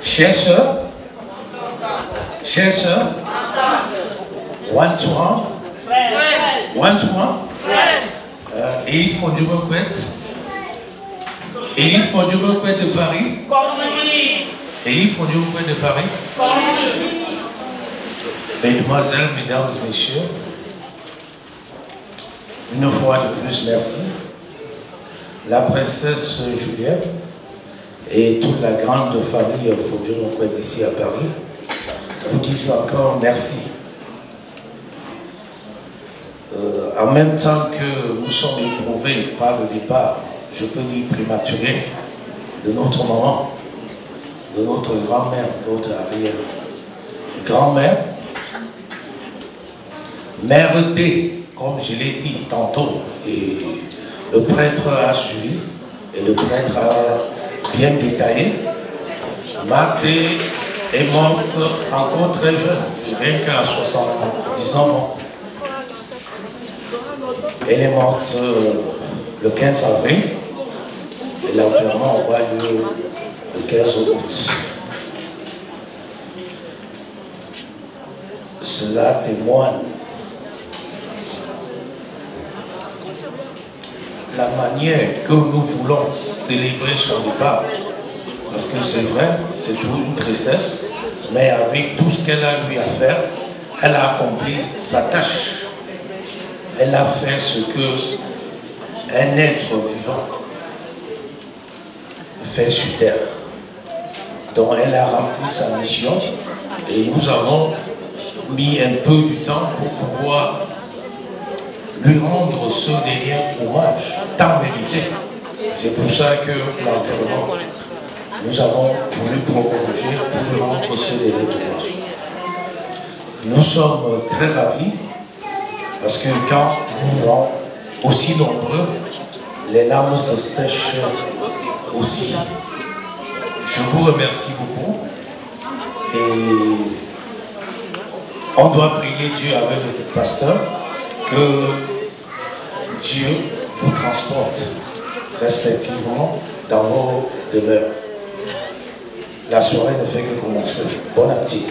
Chers sœurs, one to one, et il faut du requête. Et il faut du requête de Paris. Et il faut du requête de Paris. Mesdemoiselles, mesdames et messieurs, une fois de plus, merci. La princesse Julienne et toute la grande famille Fodjo-Mokwed ici à Paris vous disent encore merci. En même temps que nous sommes éprouvés par le départ, je peux dire prématuré, de notre maman, de notre grand-mère, de notre arrière-grand-mère, mère D, comme je l'ai dit tantôt, et le prêtre a suivi, et le prêtre a bien détaillé. Marthe est morte encore très jeune, rien qu'à 70 ans. Elle est morte le 15 avril, et l'enterrement aura lieu le 15 août. Cela témoigne la manière que nous voulons célébrer son départ, parce que c'est vrai, c'est une tristesse, mais avec tout ce qu'elle a eu à faire, elle a accompli sa tâche. Elle a fait ce que un être vivant fait sur terre. Donc elle a rempli sa mission et nous avons mis un peu du temps pour pouvoir lui rendre ce dernier hommage tant mérité. C'est pour ça que l'enterrement, nous avons voulu prolonger pour lui rendre ce dernier hommage. Nous sommes très ravis parce que quand nous voulons aussi nombreux, les larmes se sèchent aussi. Je vous remercie beaucoup et on doit prier Dieu avec le pasteur que Dieu vous transporte respectivement dans vos demeures. La soirée ne fait que commencer. Bon appétit.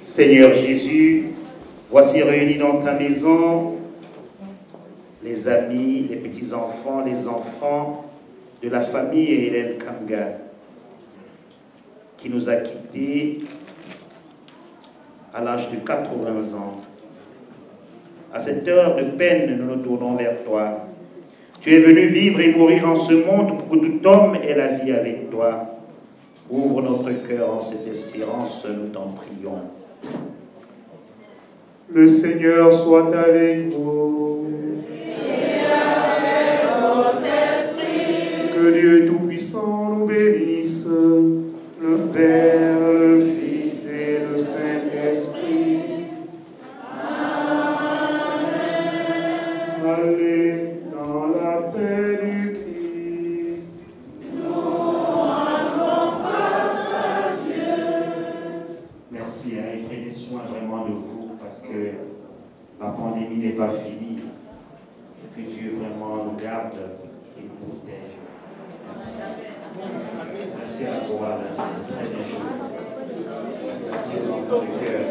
Seigneur Jésus, voici réunis dans ta maison les amis, les petits-enfants, les enfants de la famille Hélène Kanga, qui nous a quittés à l'âge de 80 ans. À cette heure de peine, nous nous tournons vers toi. Tu es venu vivre et mourir en ce monde pour que tout homme ait la vie avec toi. Ouvre notre cœur en cette espérance, nous t'en prions. Le Seigneur soit avec vous. Et avec votre esprit. Que Dieu Tout-Puissant nous bénisse, le Père, le Fils et le Saint-Esprit. Amen. Allez dans la paix du Christ. Nous rendons grâce à Dieu. Merci, et prenez soin vraiment de vous. Parce que la pandémie n'est pas finie. Que Dieu vraiment nous garde et nous protège. Merci. Merci à la chorale, c'est très bien joué. Merci aux enfants du cœur.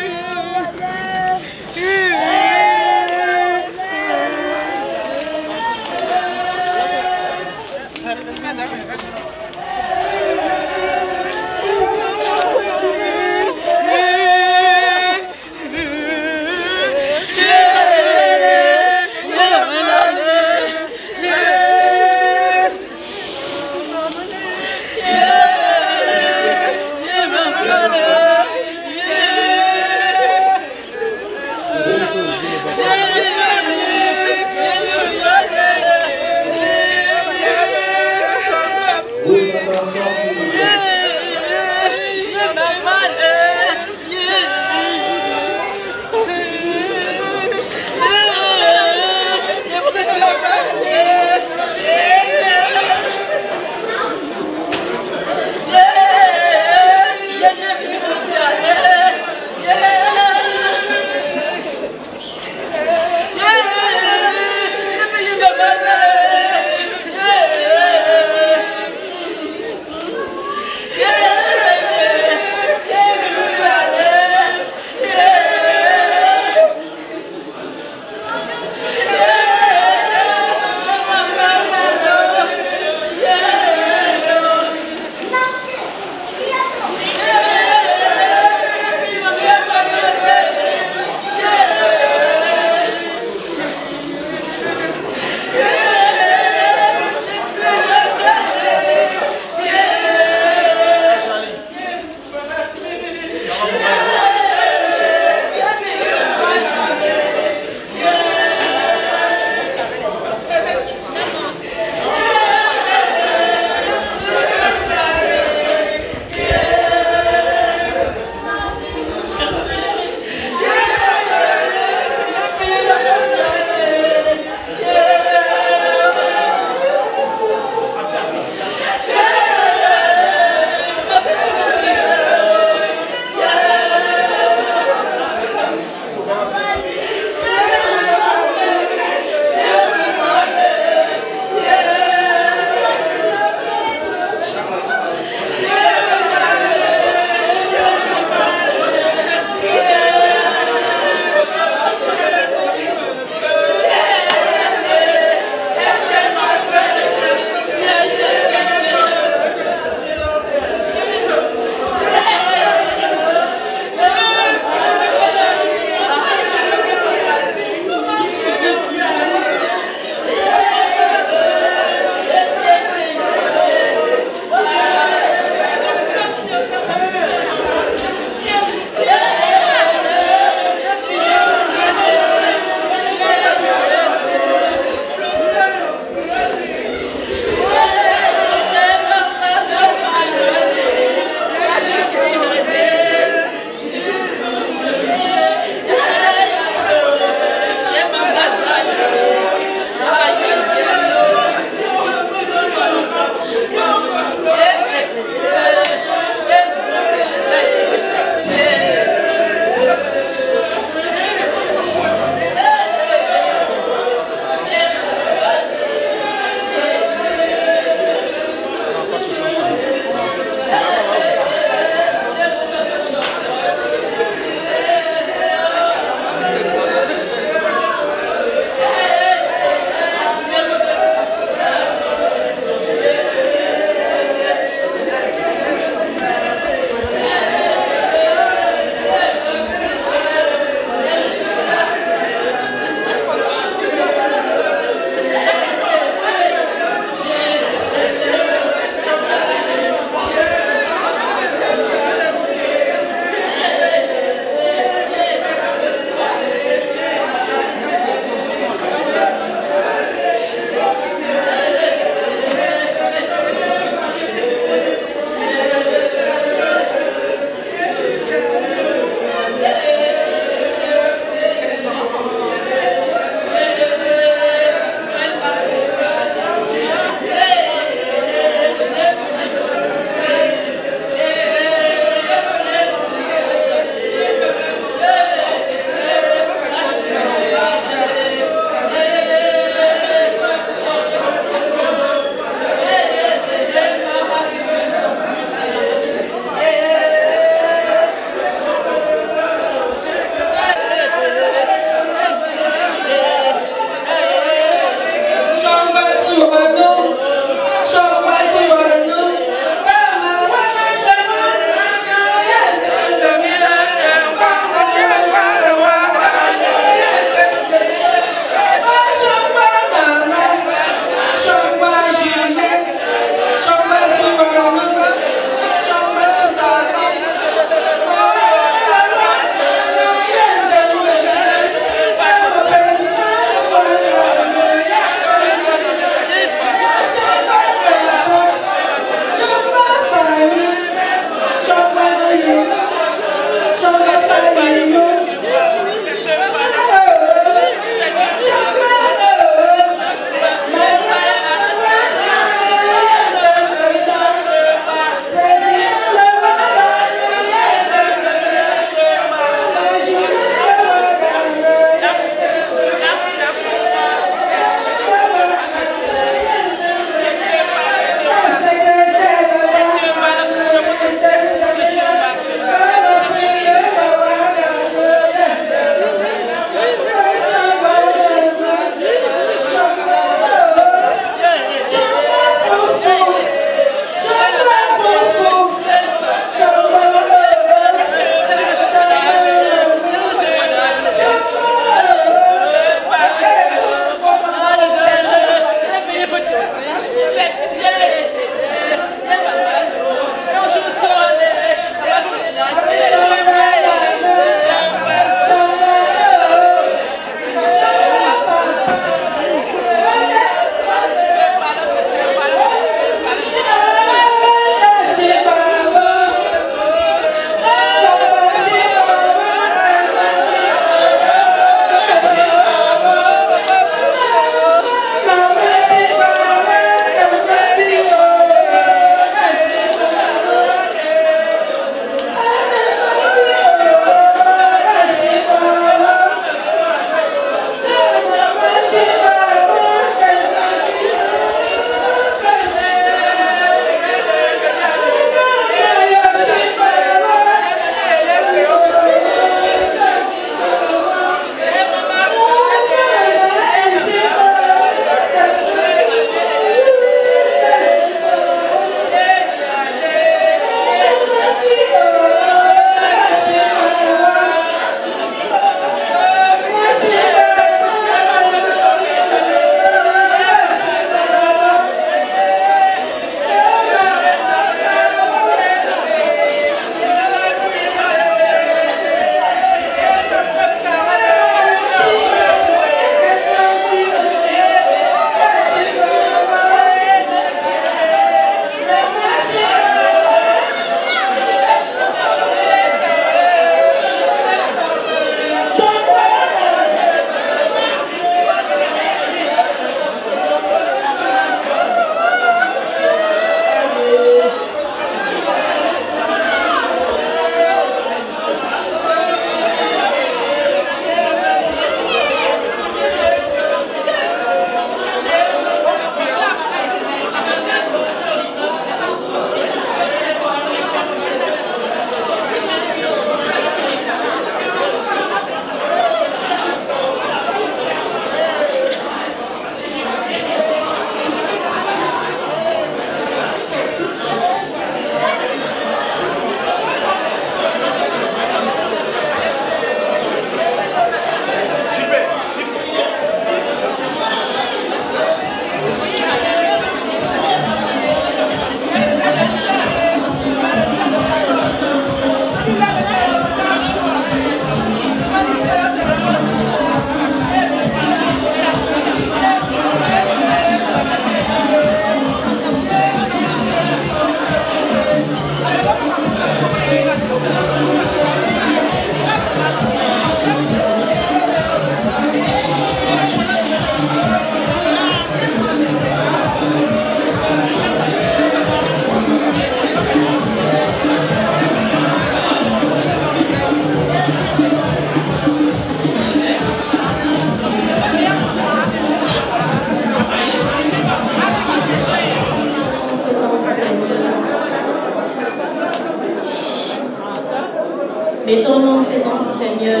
Mettons-nous en présence du Seigneur.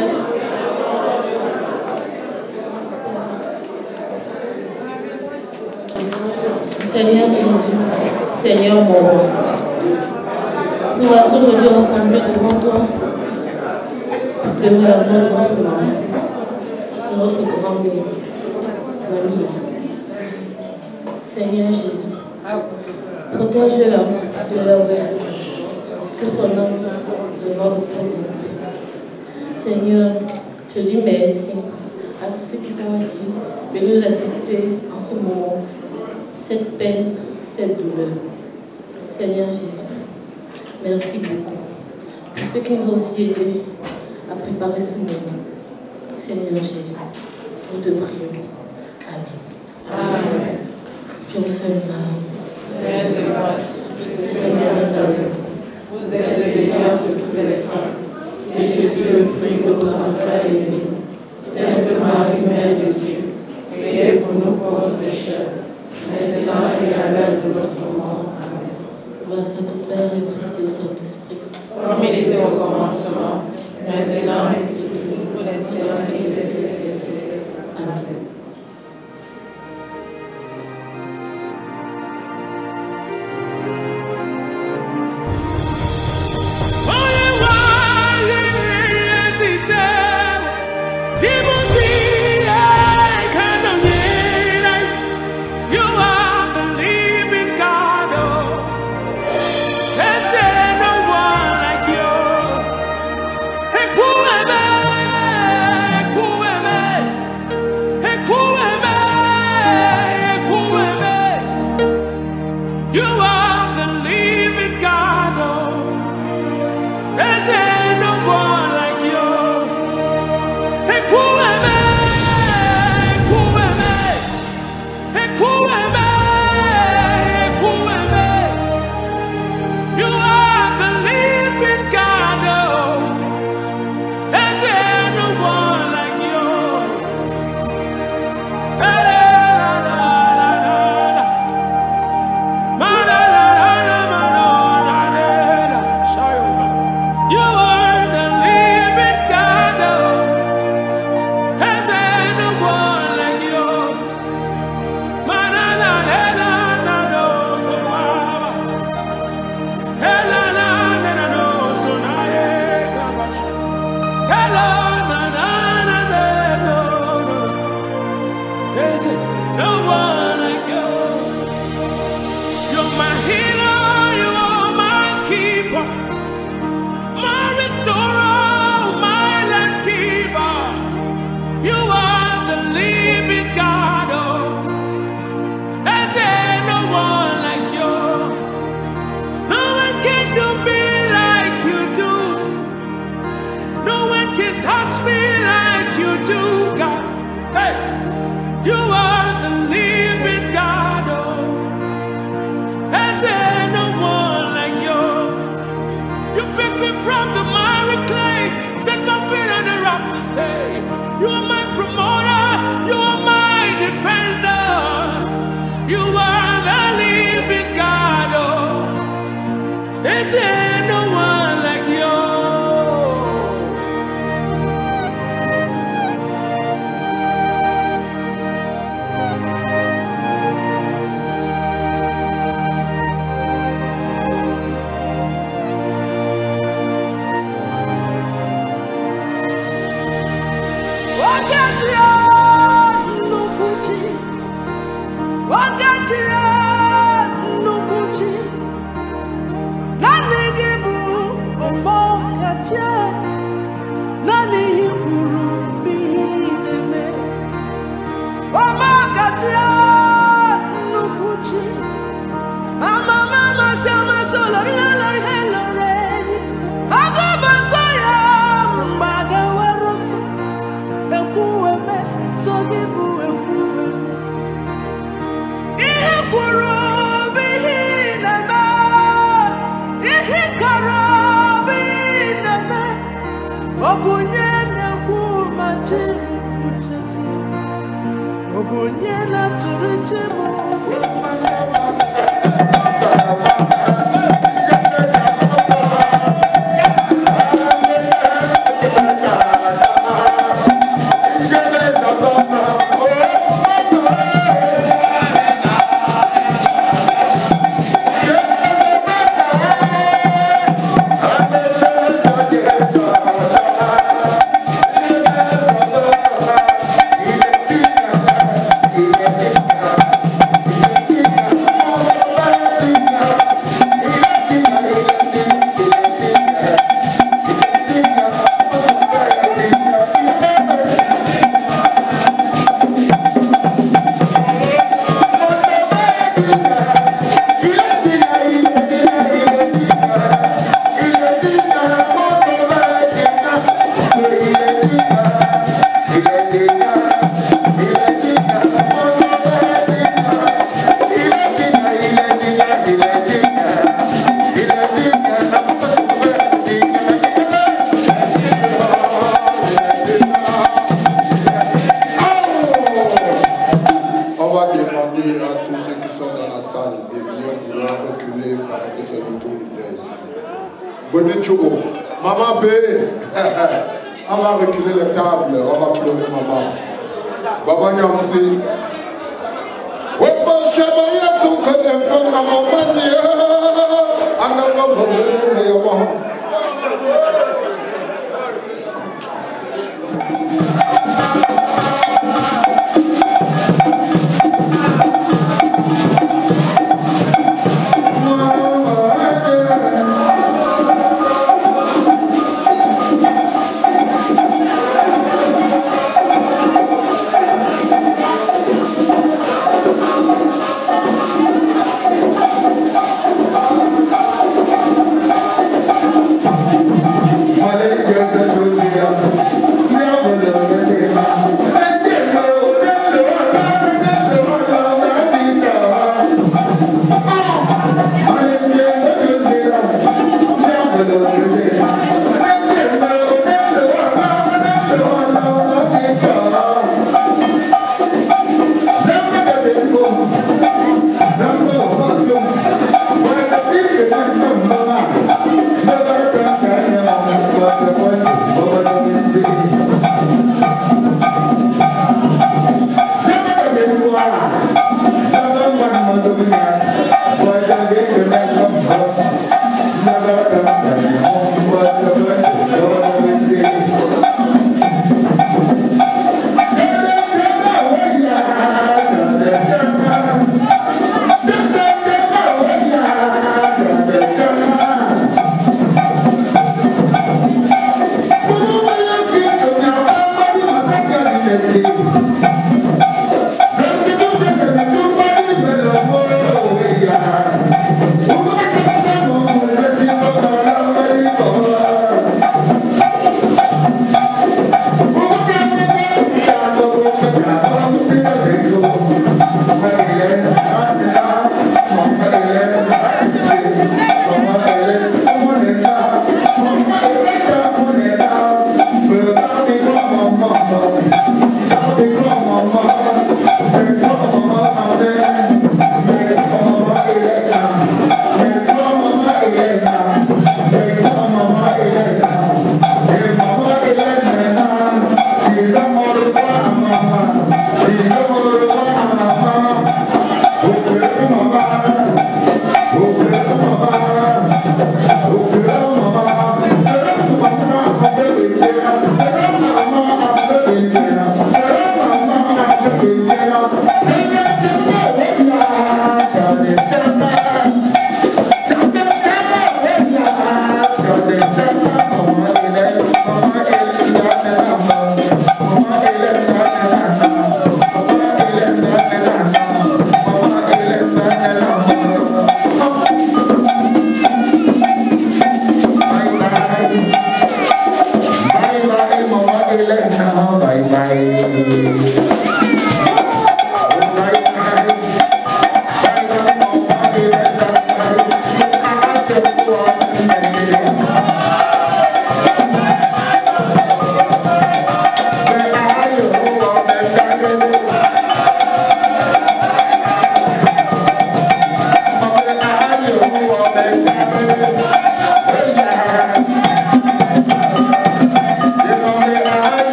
Seigneur Jésus, Seigneur mon roi, nous voici aujourd'hui rassemblés devant toi pour pleurer la mort de notre maman, de notre grand-mère, mamie. Seigneur Jésus, protège-la de la vie, que son âme demeure présente. Seigneur, je dis merci à tous ceux qui sont ici de nous assister en ce moment, cette peine, cette douleur. Seigneur Jésus, merci beaucoup pour ceux qui nous ont aussi aidés à préparer ce moment. Seigneur Jésus, nous te prions. Amen. Amen. Je vous salue Marie. Seigneur est avec vous. Vous êtes bénie entre toutes les femmes, et Jésus, le fruit de vos entrailles, est béni. Sainte Marie, Mère de Dieu, priez pour nous pauvres pécheurs, maintenant et à l'heure de notre mort. Amen. Gloire à Saint Père et au Fils et au Saint-Esprit. Comme il était au commencement, maintenant et toujours, pour les siècles des siècles. Amen. Hey, appeler parce que c'est le tour du deuil. Bonne Tchogo. Maman B. On va reculer les tables. On va pleurer maman. Baba Nyamsi. Wepa Shabaya Souka de Fanga Mamania. Ananga Mamania Yamaha.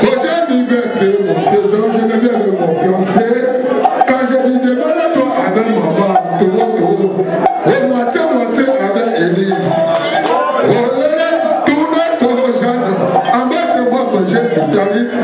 j'ai liberté, mon trésor, je ne viens de mon fiancé. Quand je dis demande à toi avec maman, et moitié avec Élise. En bas, c'est moi que j'ai guitariste.